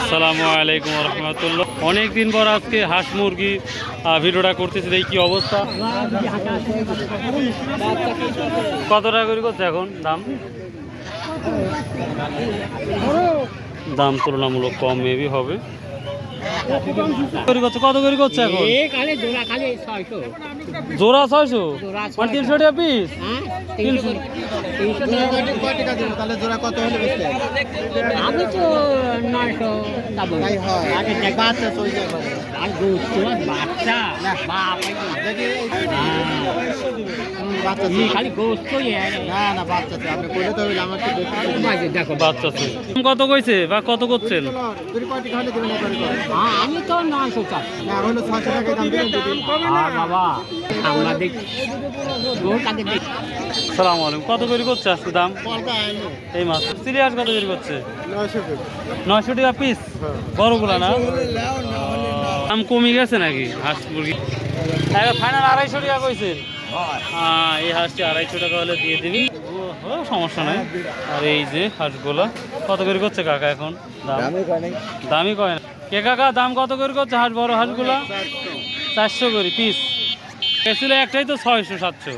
আসসালামু আলাইকুম রহমতুল্লাহ। অনেকদিন পর আজকে হাঁস মুরগি ভিডিওটা করতেছি, এই কি অবস্থা। কত টাকা করে করছে এখন দাম? দাম তুলনামূলক কম মেবি হবে। কত করে করছে এখন? জোড়া 600 মানে 300 টাকা পিস। আমি তো 900 খালি গোস্ত বাচ্চা কত কইছে বা কত করছেন? আমি তো 900 বাবা আমাদের সালাম আলাইকুম। কত করে করছে আজকে দাম? এই মাছ সিরিয়াস কত করে করছে? 900 টাকা পিস বড়গুলা না? দাম কমে গেছে নাকি হাঁস মুরগি? ফাইনাল 250 টাকা কইছেন? হ্যাঁ, এই হাঁসটি 250 টাকা হলে দিয়ে দিবি, সমস্যা নাই। আর এই যে হাঁসগুলা কত করে করছে কাকা এখন দাম? দামই কয় না কে কাকা? দাম কত করে করছে হাঁস, বড় হাঁসগুলা? 400 করে পিস। এসেছিল একটাই তো 600-700,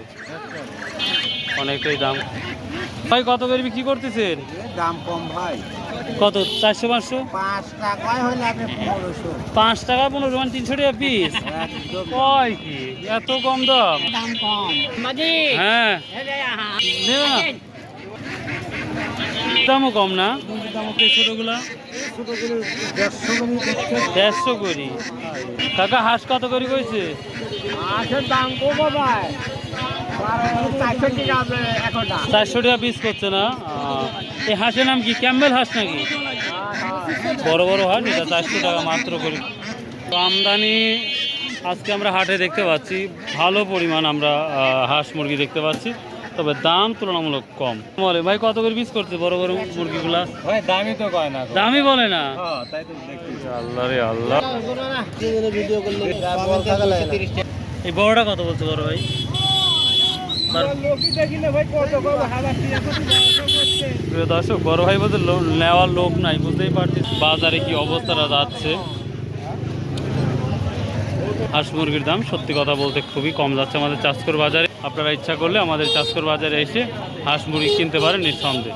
অনেকটাই দাম। ভাই কত করে বিক্রি করতেছেন? দাম কম ভাই। কত? 400-500? 5 টাকায় হইলে আপনি 1500। 5 টাকা 15 মানে 300 টাকা পিস। কয় কি এত কম দাম? দাম কম হ্যাঁ, নেবে না? দামও কম না ছোটগুলা? 150 করি। কাকা হাঁস কত করে কইছে? হাঁসের দাম কম ভাই, 400 টাকা পিস করছে না? এই হাঁসের নাম কি? ক্যাম্বেল হাঁস নাকি? বড় বড় হাঁস, এটা 400 টাকা মাত্র করি। তো আমদানি আজকে আমরা হাটে দেখতে পাচ্ছি, ভালো পরিমাণ আমরা হাঁস মুরগি দেখতে পাচ্ছি, তবে দাম তুলনামূলক কম। বলে ভাই কত করে পিস করছে বড় বড় মুরগিগুলা? ভাই দামই তো কয় না। দামই বলে না? তাই তো দেখতেছি। আল্লাহ রে আল্লাহ। ভিডিও করলে এই বড়টা কত বলছে বড় ভাই? প্রিয় দর্শক, বড় ভাই বলতে নেওয়ার লোক নাই, বুঝতেই পারছি বাজারে কি অবস্থাটা যাচ্ছে। হাঁস মুরগির দাম সত্যি কথা বলতে খুবই কম যাচ্ছে আমাদের চাষকর বাজারে। আপনারা ইচ্ছা করলে আমাদের চাষকর বাজারে এসে হাঁস মুরগি কিনতে পারেন নিঃসন্দেহে।